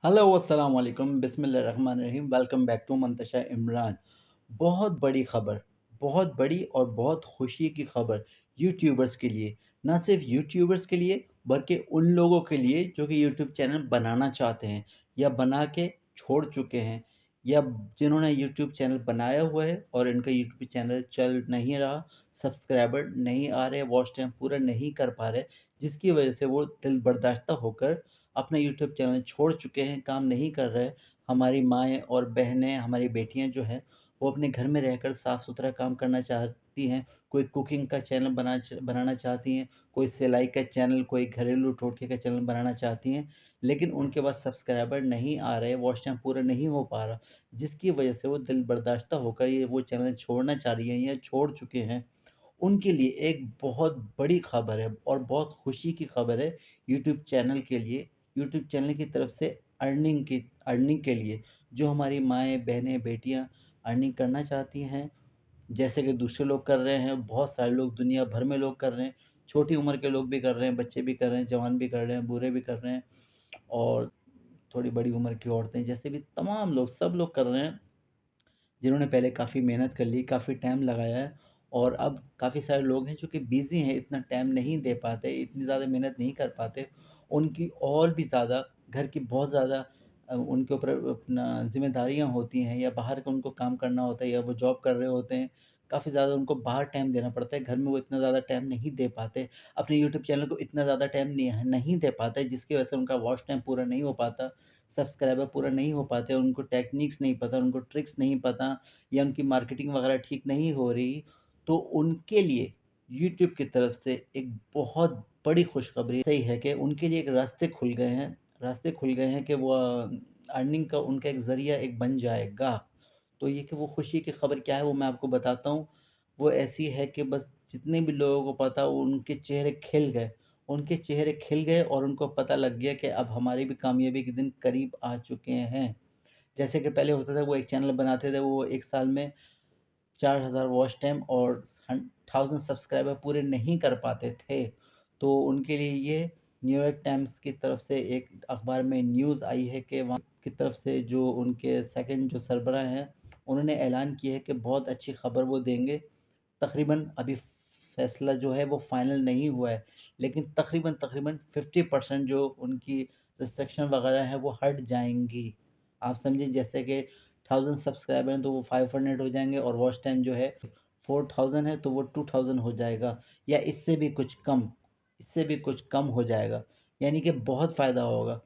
Hello अस्सलाम वालेकुम बिस्मिल्लाहिर्रहमानिर्रहीम welcome back to Mantasha Imran. बहुत बड़ी खबर, बहुत बड़ी और बहुत खुशी की खबर यूट्यूबर्स के लिए। ना सिर्फ यूट्यूबर्स के लिए बल्कि उन लोगों के लिए जो कि यूट्यूब चैनल बनाना चाहते हैं या बना के छोड़ चुके हैं या जिन्होंने यूट्यूब चैनल बनाया हुआ है और इनका यूट्यूब चैनल चल नहीं रहा, सब्सक्राइबर नहीं आ रहे, वॉच टाइम पूरा नहीं कर पा रहे, जिसकी वजह से वो दिल बर्दाश्त होकर अपना यूट्यूब चैनल छोड़ चुके हैं, काम नहीं कर रहे। हमारी माएँ और बहनें, हमारी बेटियाँ जो हैं, वो अपने घर में रहकर साफ-सुथरा काम करना चाहती हैं। कोई कुकिंग का चैनल बनाना चाहती हैं, कोई सिलाई का चैनल, कोई घरेलू टोटके का चैनल बनाना चाहती हैं, लेकिन उनके पास सब्सक्राइबर नहीं आ रहे, वॉच टाइम पूरा नहीं हो पा रहा, जिसकी वजह से वो दिल बर्दाश्त होकर ये वो चैनल छोड़ना चाह रही हैं या छोड़ चुके हैं। उनके लिए एक बहुत बड़ी खबर है और बहुत खुशी की खबर है यूट्यूब चैनल के लिए, यूट्यूब चैनल की तरफ से अर्निंग के लिए, जो हमारी माएँ, बहनें, बेटियाँ अर्निंग करना चाहती हैं, जैसे कि दूसरे लोग कर रहे हैं, बहुत सारे लोग दुनिया भर में लोग कर रहे हैं, छोटी उम्र के लोग भी कर रहे हैं, बच्चे भी कर रहे हैं, जवान भी कर रहे हैं, बूढ़े भी कर रहे हैं और थोड़ी बड़ी उम्र की औरतें, जैसे भी तमाम लोग, सब लोग कर रहे हैं। जिन्होंने पहले काफ़ी मेहनत कर ली, काफ़ी टाइम लगाया है और अब काफ़ी सारे लोग हैं जो कि बिज़ी हैं, इतना टाइम नहीं दे पाते, इतनी ज़्यादा मेहनत नहीं कर पाते। उनकी और भी ज़्यादा घर की बहुत ज़्यादा उनके ऊपर अपना ज़िम्मेदारियाँ होती हैं या बाहर का उनको काम करना होता है या वो जॉब कर रहे होते हैं। काफ़ी ज़्यादा उनको बाहर टाइम देना पड़ता है, घर में वो इतना ज़्यादा टाइम नहीं दे पाते। अपने यूट्यूब चैनल को इतना ज़्यादा टाइम नहीं दे पाते, जिसकी वजह से उनका वॉच टाइम पूरा नहीं हो पाता। सब्सक्राइबर पूरा नहीं हो पाते, उनको टेक्निक्स नहीं पता, उनको ट्रिक्स नहीं पता या उनकी मार्केटिंग वगैरह ठीक नहीं हो रही, तो उनके लिए यूट्यूब की तरफ से एक बहुत बड़ी खुशखबरी सही है कि उनके लिए एक रास्ते खुल गए हैं कि वो अर्निंग का उनका एक ज़रिया एक बन जाएगा। तो ये कि वो खुशी की खबर क्या है वो मैं आपको बताता हूँ। वो ऐसी है कि बस जितने भी लोगों को पता उनके चेहरे खिल गए। उनके चेहरे खिल गए और उनको पता लग गया कि अब हमारी भी कामयाबी के दिन करीब आ चुके हैं। जैसे कि पहले होता था वो एक चैनल बनाते थे, वो 1 साल में 4000 वॉच टाइम और 1000 सब्सक्राइबर पूरे नहीं कर पाते थे। तो उनके लिए ये न्यूयॉर्क टाइम्स की तरफ से एक अखबार में न्यूज़ आई है कि वहाँ की तरफ से जो उनके सेकंड जो सरबराह हैं, उन्होंने ऐलान किया है कि बहुत अच्छी खबर वो देंगे। तकरीबन अभी फ़ैसला जो है वो फ़ाइनल नहीं हुआ है, लेकिन तकरीबन 50% जो उनकी रिस्ट्रिक्शन वगैरह हैं वो हट जाएँगी। आप समझिए जैसे कि 1000 सब्सक्राइबर हैं तो वो 500 हो जाएँगे और वॉच टाइम जो है 4000 है तो वो 2000 हो जाएगा या इससे भी कुछ कम हो जाएगा। यानी कि बहुत फ़ायदा होगा।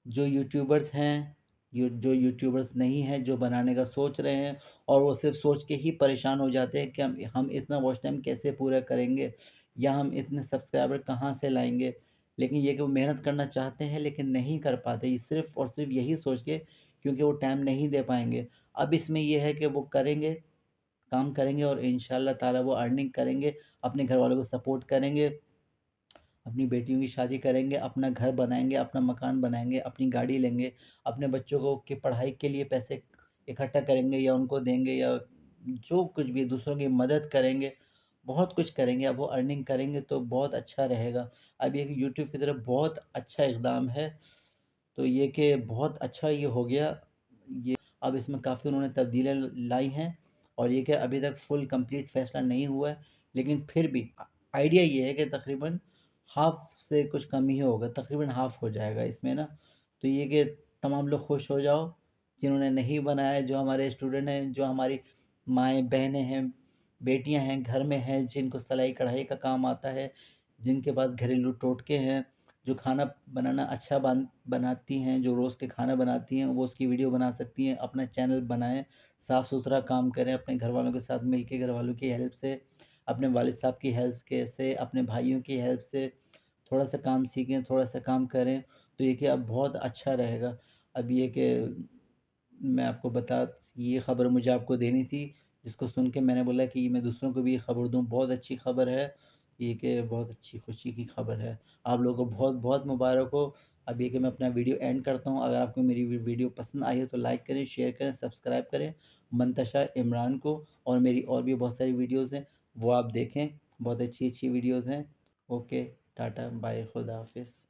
जो यूट्यूबर्स हैं, जो यूट्यूबर्स नहीं हैं, जो बनाने का सोच रहे हैं और वो सिर्फ़ सोच के ही परेशान हो जाते हैं कि हम इतना वॉच टाइम कैसे पूरा करेंगे या हम इतने सब्सक्राइबर कहाँ से लाएँगे। लेकिन ये कि वो मेहनत करना चाहते हैं लेकिन नहीं कर पाते, ये सिर्फ़ और सिर्फ़ यही सोच के क्योंकि वो टाइम नहीं दे पाएँगे। अब इसमें ये है कि वो करेंगे, काम करेंगे और इंशाअल्लाह ताला वो अर्निंग करेंगे, अपने घरवालों को सपोर्ट करेंगे। अपनी बेटियों की शादी करेंगे, अपना घर बनाएँगे, अपना मकान बनाएँगे, अपनी गाड़ी लेंगे, अपने बच्चों को की पढ़ाई के लिए पैसे इकट्ठा करेंगे या उनको देंगे या जो कुछ भी दूसरों की मदद करेंगे, बहुत कुछ करेंगे। अब वो अर्निंग करेंगे तो बहुत अच्छा रहेगा। अब ये यूट्यूब की तरफ बहुत अच्छा इक़दाम है, तो ये कि बहुत अच्छा ये हो गया। ये अब इसमें काफ़ी उन्होंने तब्दीलियाँ लाई हैं और ये कि अभी तक फुल कंप्लीट फ़ैसला नहीं हुआ है, लेकिन फिर भी आइडिया ये है कि तकरीबन हाफ़ से कुछ कम ही होगा, तकरीबन हाफ़ हो जाएगा इसमें ना। तो ये कि तमाम लोग खुश हो जाओ, जिन्होंने नहीं बनाया है, जो हमारे स्टूडेंट हैं, जो हमारी माएँ, बहनें हैं, बेटियाँ हैं, घर में हैं, जिनको सिलाई-कढ़ाई का काम आता है, जिनके पास घरेलू टोटके हैं, जो खाना बनाना अच्छा बनाती हैं, जो रोज़ के खाना बनाती हैं, वो उसकी वीडियो बना सकती हैं, अपना चैनल बनाएँ, साफ-सुथरा काम करें, अपने घरवालों के साथ मिल के घरवालों की हेल्प से, अपने वालिद साहब की हेल्प के से, अपने भाइयों की हेल्प से थोड़ा-सा काम सीखें, थोड़ा-सा काम करें, तो ये कि अब बहुत अच्छा रहेगा। अब ये कि मैं आपको बता ये ख़बर मुझे आपको देनी थी, जिसको सुन के मैंने बोला कि मैं दूसरों को भी ये ख़बर दूँ, बहुत अच्छी ख़बर है, ये कि बहुत अच्छी खुशी की ख़बर है। आप लोगों को बहुत-बहुत मुबारक हो। अब ये कि मैं अपना वीडियो एंड करता हूँ, अगर आपको मेरी वीडियो पसंद आई है तो लाइक करें, शेयर करें, सब्सक्राइब करें, मंतशा इमरान को और मेरी और भी बहुत सारी वीडियोज़ हैं, वो आप देखें, बहुत अच्छी-अच्छी वीडियोज़ हैं। ओके, टाटा, बाय, खुदा हाफ़िज़।